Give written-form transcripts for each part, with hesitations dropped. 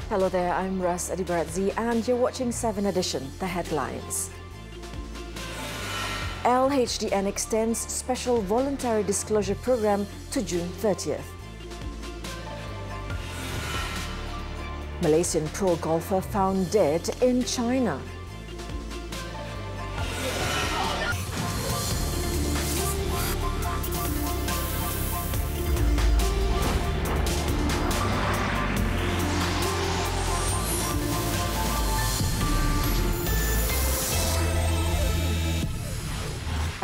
Hello there, I'm Ras Adiba Radzi and you're watching 7Edition, the headlines. LHDN extends special voluntary disclosure program to June 30th. Malaysian pro golfer found dead in China.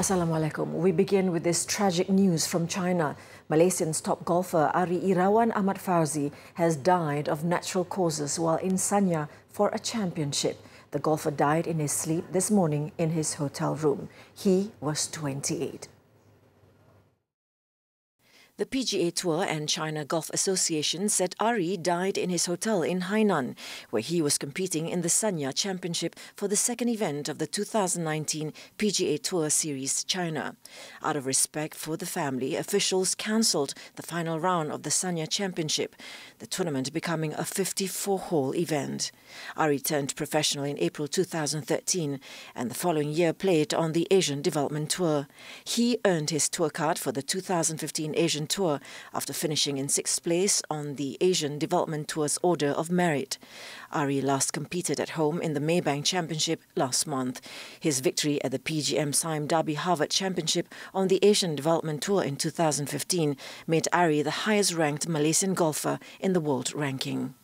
Assalamualaikum. We begin with this tragic news from China. Malaysian's top golfer Ari Irawan Ahmad Fauzi has died of natural causes while in Sanya for a championship. The golfer died in his sleep this morning in his hotel room. He was 28. The PGA Tour and China Golf Association said Ari died in his hotel in Hainan, where he was competing in the Sanya Championship for the second event of the 2019 PGA Tour Series China. Out of respect for the family, officials cancelled the final round of the Sanya Championship, the tournament becoming a 54-hole event. Ari turned professional in April 2013 and the following year played on the Asian Development Tour. He earned his tour card for the 2015 Asian Tour after finishing in 6th place on the Asian Development Tour's Order of Merit. Ari last competed at home in the Maybank Championship last month. His victory at the PGM Sime Darby Harvard Championship on the Asian Development Tour in 2015 made Ari the highest-ranked Malaysian golfer in the world ranking.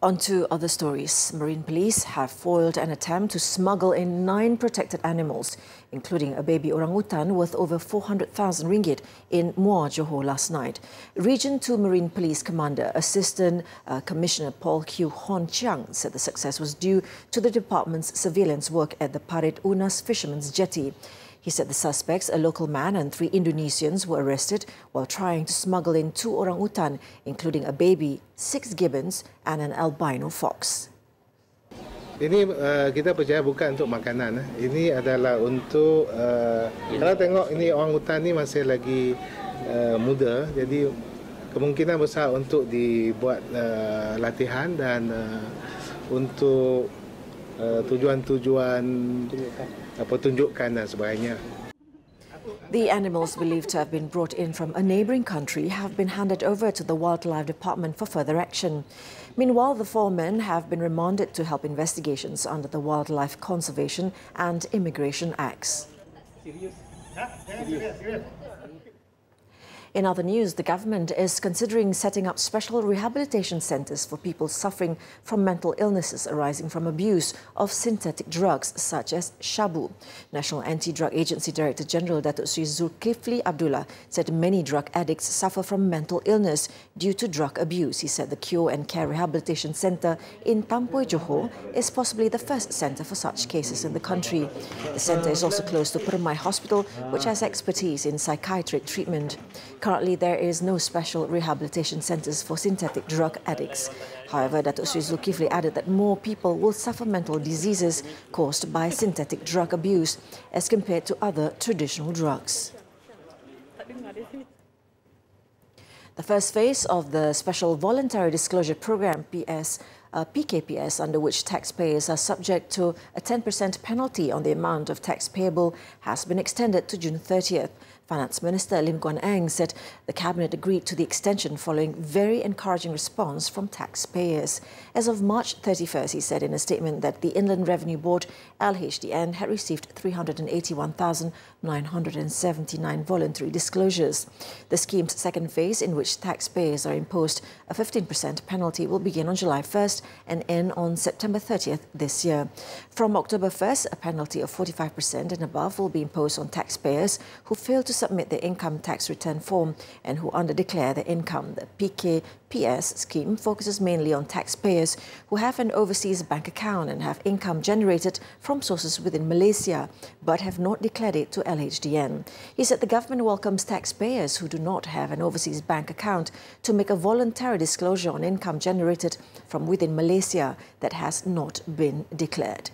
On to other stories. Marine police have foiled an attempt to smuggle in 9 protected animals, including a baby orangutan worth over 400,000 ringgit in Muar, Johor last night. Region 2 Marine Police Commander Assistant Commissioner Paul Q. Hon Chiang said the success was due to the department's surveillance work at the Parit Unas Fisherman's Jetty. He said the suspects, a local man and 3 Indonesians, were arrested while trying to smuggle in 2 orangutan, including a baby, 6 gibbons and an albino fox. Ini kita percaya bukan untuk makanan. Ini adalah untuk, kalau tengok ini orangutan ni masih lagi muda, jadi kemungkinan besar untuk dibuat latihan dan untuk tujuan-tujuan pertunjukan dan sebagainya. The animals believed to have been brought in from a neighbouring country have been handed over to the Wildlife Department for further action. Meanwhile, the 4 men have been remanded to help investigations under the Wildlife Conservation and Immigration Acts. In other news, the government is considering setting up special rehabilitation centres for people suffering from mental illnesses arising from abuse of synthetic drugs such as shabu. National Anti-Drug Agency Director General Datuk Sri Zulkifli Abdullah said many drug addicts suffer from mental illness due to drug abuse. He said the Cure and Care Rehabilitation Centre in Tampoi, Johor is possibly the first centre for such cases in the country. The centre is also close to Permai Hospital, which has expertise in psychiatric treatment. Currently, there is no special rehabilitation centres for synthetic drug addicts. However, Datuk Sri Zulkifli added that more people will suffer mental diseases caused by synthetic drug abuse as compared to other traditional drugs. The first phase of the Special Voluntary Disclosure Programme, PKPS, under which taxpayers are subject to a 10% penalty on the amount of tax payable, has been extended to June 30th. Finance Minister Lim Guan Eng said the Cabinet agreed to the extension following very encouraging response from taxpayers. As of March 31st, he said in a statement that the Inland Revenue Board, LHDN, had received 381,979 voluntary disclosures. The scheme's second phase, in which taxpayers are imposed a 15% penalty, will begin on July 1st and end on September 30th this year. From October 1st, a penalty of 45% and above will be imposed on taxpayers who fail to submit their income tax return form and who underdeclare their income. The PKPS scheme focuses mainly on taxpayers who have an overseas bank account and have income generated from sources within Malaysia but have not declared it to LHDN. He said the government welcomes taxpayers who do not have an overseas bank account to make a voluntary disclosure on income generated from within Malaysia that has not been declared.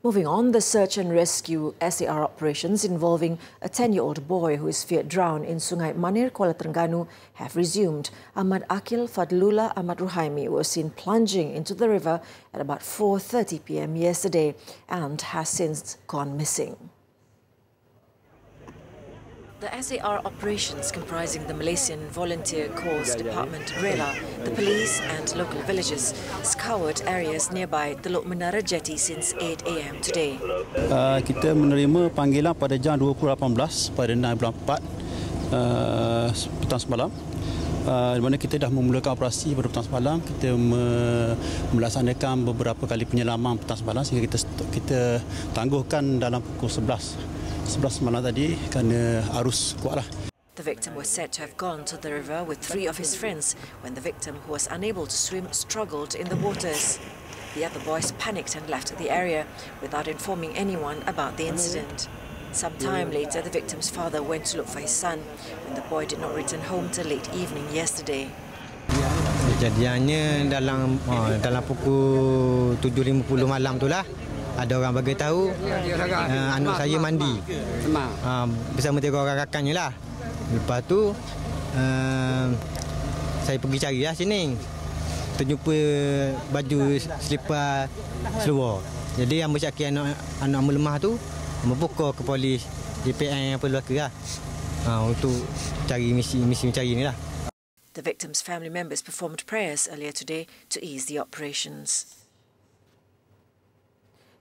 Moving on, the search and rescue SAR operations involving a 10-year-old boy who is feared drowned in Sungai Manir, Kuala Terengganu have resumed. Ahmad Akil Fadlullah Ahmad Ruhaimi was seen plunging into the river at about 4:30 p.m. yesterday and has since gone missing. The SAR operations, comprising the Malaysian Volunteer Corps Department RELA, the police and local villages, scoured areas nearby Teluk Menara Jetty since 8 a.m. today. Kita menerima panggilan pada jam 20.18 pada 9.4 petang semalam. Di mana kita dah memulakan operasi pada petang semalam. Kita melaksanakan beberapa kali penyelaman petang semalam sehingga kita tangguhkan dalam pukul 11 malam tadi kerana arus kuatlah. The victim was said to have gone to the river with 3 of his friends when the victim, who was unable to swim, struggled in the waters. The other boys panicked and left the area without informing anyone about the incident. Some time later, the victim's father went to look for his son when the boy did not return home till late evening yesterday. Kejadiannya dalam pukul 7.50 malam itulah. Ada orang bagi tahu anak saya mandi bersama 3 orang rakannya lah. Lepas tu saya pergi cari lah sini. Terjumpa baju selipar seluar. Jadi yang bersyaki anak melemah tu membuka ke polis DPN apa Melaka lah untuk cari misi mencari ni lah. The victim's family members performed prayers earlier today to ease the operations.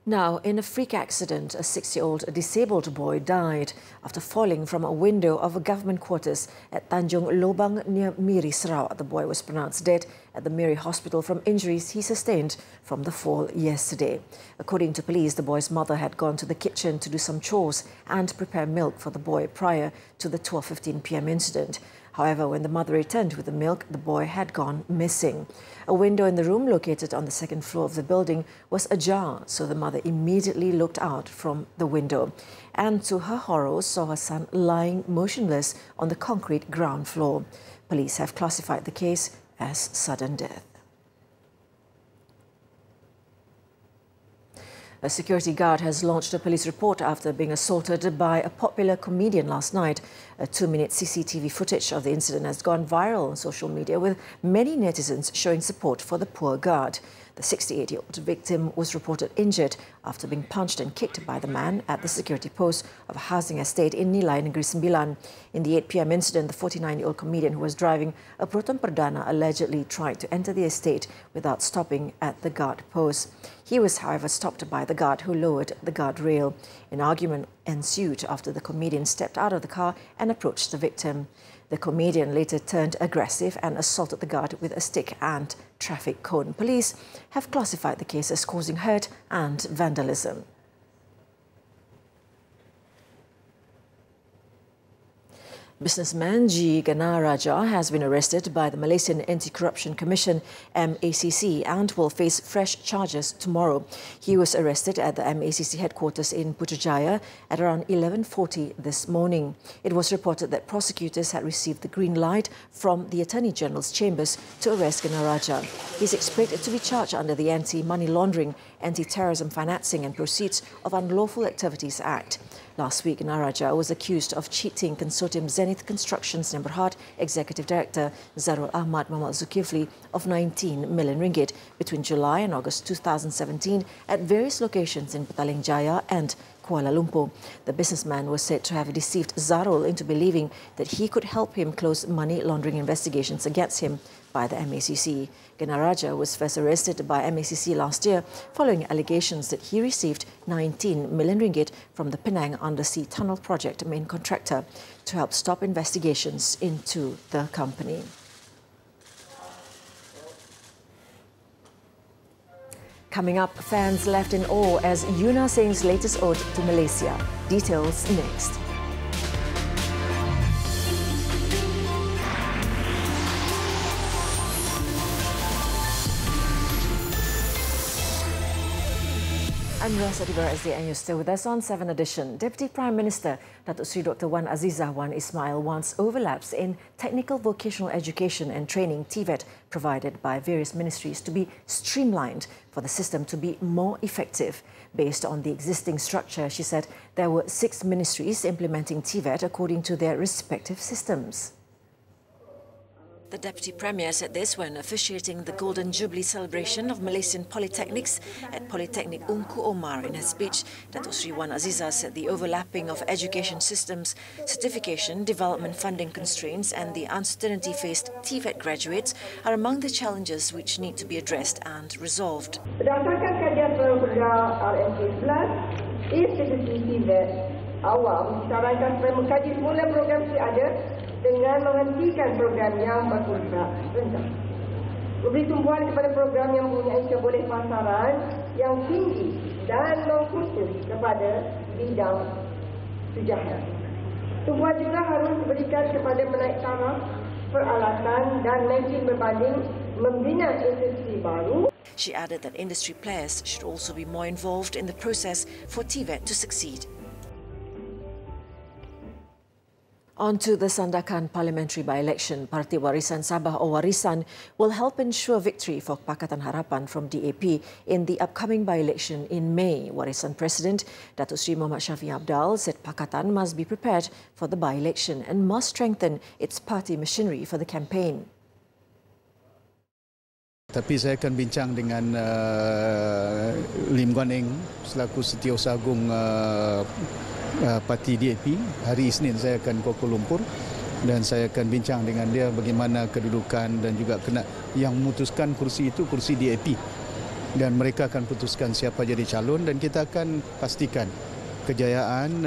Now, in a freak accident, a 6-year-old disabled boy died after falling from a window of a government quarters at Tanjung Lobang near Miri, Sarawak. The boy was pronounced dead at the Miri Hospital from injuries he sustained from the fall yesterday. According to police, the boy's mother had gone to the kitchen to do some chores and prepare milk for the boy prior to the 12:15 p.m. incident. However, when the mother returned with the milk, the boy had gone missing. A window in the room located on the 2nd floor of the building was ajar, so the mother immediately looked out from the window and, to her horror, saw her son lying motionless on the concrete ground floor. Police have classified the case as sudden death. A security guard has launched a police report after being assaulted by a popular comedian last night. A 2-minute CCTV footage of the incident has gone viral on social media, with many netizens showing support for the poor guard. The 68-year-old victim was reported injured after being punched and kicked by the man at the security post of a housing estate in Nilai, Negeri Sembilan. In the 8 p.m. incident, the 49-year-old comedian who was driving a Proton Perdana allegedly tried to enter the estate without stopping at the guard post. He was, however, stopped by the guard, who lowered the guardrail. An argument ensued after the comedian stepped out of the car and approached the victim. The comedian later turned aggressive and assaulted the guard with a stick and traffic cone. Police have classified the case as causing hurt and vandalism. Businessman G. Gana Raja has been arrested by the Malaysian Anti-Corruption Commission MACC and will face fresh charges tomorrow. He was arrested at the MACC headquarters in Putrajaya at around 11:40 this morning. It was reported that prosecutors had received the green light from the Attorney General's chambers to arrest Gana Raja. He is expected to be charged under the Anti-Money Laundering, Anti-Terrorism Financing and Proceeds of Unlawful Activities Act. Last week, Naraja was accused of cheating consortium Zenith Construction's Berhad Executive Director Zarul Ahmad Muhammad Zulkifli of 19 million ringgit between July and August 2017 at various locations in Petaling Jaya and Kuala Lumpur. The businessman was said to have deceived Zarul into believing that he could help him close money laundering investigations against him by the MACC. Ganaraja was first arrested by MACC last year following allegations that he received 19 million ringgit from the Penang Undersea Tunnel Project main contractor to help stop investigations into the company. Coming up, fans left in awe as Yuna sings latest ode to Malaysia. Details next. I'm Ras Adiba Radzi and you're still with us on 7Edition. Deputy Prime Minister Datuk Seri Dr. Wan Azizah Wan Ismail wants overlaps in technical vocational education and training TVET provided by various ministries to be streamlined for the system to be more effective. Based on the existing structure, she said there were 6 ministries implementing TVET according to their respective systems. The Deputy Premier said this when officiating the Golden Jubilee celebration of Malaysian polytechnics at Polytechnic Ungku Omar. In her speech, Datuk Sri Wan Azizah said the overlapping of education systems, certification, development funding constraints and the uncertainty faced TVET graduates are among the challenges which need to be addressed and resolved. Berdasarkan kajian program RMK Plus, institusi TVET awam disarankan supaya mengkaji semula program yang ada dengan menghentikan program yang berkualitas rendah. Memberi tumpuan kepada program yang mempunyai keboleh pasaran yang tinggi dan mengkhusus kepada bidang sejahtera. Tumpuan juga harus diberikan kepada menaik taraf peralatan dan mesin berbanding membina institusi baru. She added that industry players should also be more involved in the process for TVET to succeed. On to the Sandakan parliamentary by-election. Parti Warisan Sabah or Warisan will help ensure victory for Pakatan Harapan from DAP in the upcoming by-election in May. Warisan President Datuk Sri Muhammad Syafiq Abdal said Pakatan must be prepared for the by-election and must strengthen its party machinery for the campaign. Tapi saya akan bincang dengan Lim Guan Eng selaku Setiausaha Agung Parti DAP. Hari Isnin saya akan ke Kuala Lumpur dan saya akan bincang dengan dia bagaimana kedudukan dan juga yang memutuskan kursi itu kursi DAP dan mereka akan putuskan siapa jadi calon dan kita akan pastikan kejayaan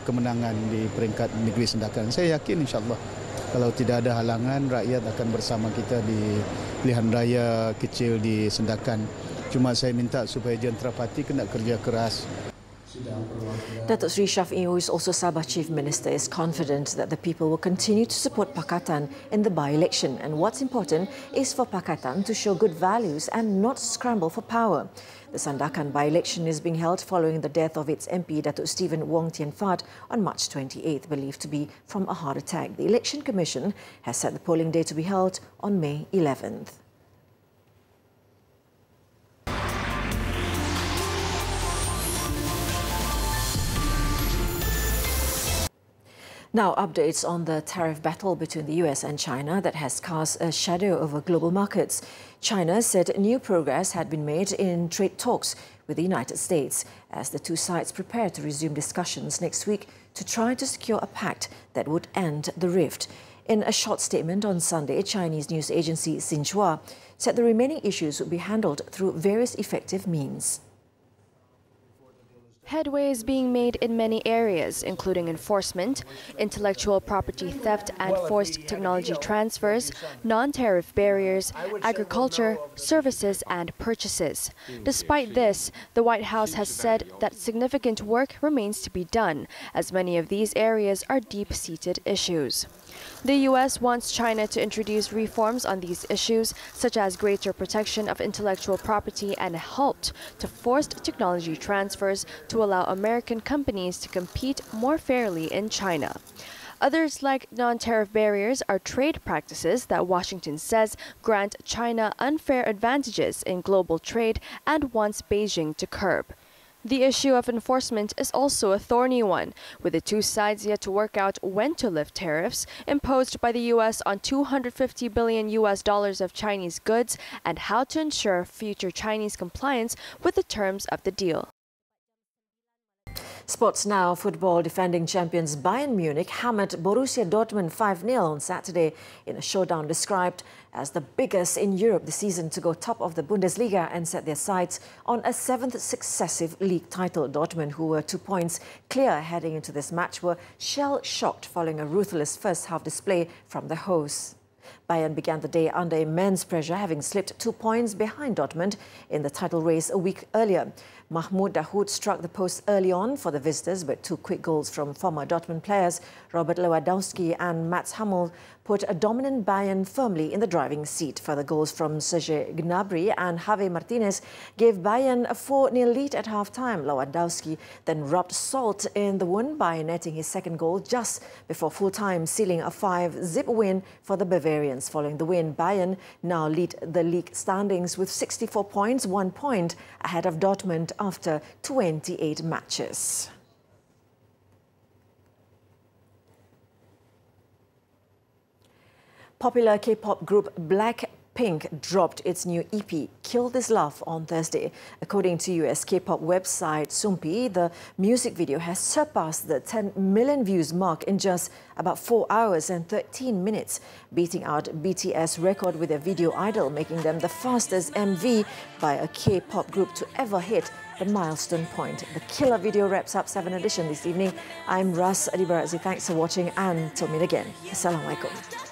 kemenangan di peringkat negeri Sandakan. Saya yakin insya-Allah kalau tidak ada halangan rakyat akan bersama kita di pilihan raya kecil di Sandakan. Cuma saya minta supaya jentera parti kena kerja keras. Datuk Sri Syafiq, who is also Sabah Chief Minister, is confident that the people will continue to support Pakatan in the by-election, and what's important is for Pakatan to show good values and not scramble for power. The Sandakan by-election is being held following the death of its MP Datuk Stephen Wong Tien Fat on March 28th, believed to be from a heart attack. The Election Commission has set the polling day to be held on May 11th. Now, updates on the tariff battle between the US and China that has cast a shadow over global markets. China said new progress had been made in trade talks with the United States as the two sides prepare to resume discussions next week to try to secure a pact that would end the rift. In a short statement on Sunday, Chinese news agency Xinhua said the remaining issues would be handled through various effective means. Headway is being made in many areas, including enforcement, intellectual property theft and forced technology transfers, non-tariff barriers, agriculture, services and purchases. Despite this, the White House has said that significant work remains to be done, as many of these areas are deep-seated issues. The U.S. wants China to introduce reforms on these issues, such as greater protection of intellectual property and a halt to forced technology transfers to allow American companies to compete more fairly in China. Others, like non-tariff barriers, are trade practices that Washington says grant China unfair advantages in global trade and wants Beijing to curb. The issue of enforcement is also a thorny one, with the two sides yet to work out when to lift tariffs imposed by the U.S. on $250 billion of Chinese goods and how to ensure future Chinese compliance with the terms of the deal. Sports now. Football defending champions Bayern Munich hammered Borussia Dortmund 5-0 on Saturday in a showdown described as the biggest in Europe this season to go top of the Bundesliga and set their sights on a 7th successive league title. Dortmund, who were 2 points clear heading into this match, were shell-shocked following a ruthless first-half display from the hosts. Bayern began the day under immense pressure, having slipped 2 points behind Dortmund in the title race a week earlier. Mahmoud Dahoud struck the post early on for the visitors, but 2 quick goals from former Dortmund players Robert Lewandowski and Mats Hummels put a dominant Bayern firmly in the driving seat. Further goals from Serge Gnabry and Javi Martinez gave Bayern a 4-0 lead at half-time. Lewandowski then rubbed salt in the wound by netting his second goal just before full-time, sealing a 5-0 win for the Bavarians. performance. Following the win, Bayern now lead the league standings with 64 points, 1 point ahead of Dortmund after 28 matches. Popular K-pop group Blackpink dropped its new EP, Kill This Love, on Thursday. According to US K-pop website Soompi, the music video has surpassed the 10 million views mark in just about 4 hours and 13 minutes, beating out BTS record with their video Idol, making them the fastest MV by a K-pop group to ever hit the milestone point. The killer video wraps up 7Edition this evening. I'm Ras Adiba Radzi. Thanks for watching and till meet again. Assalamualaikum.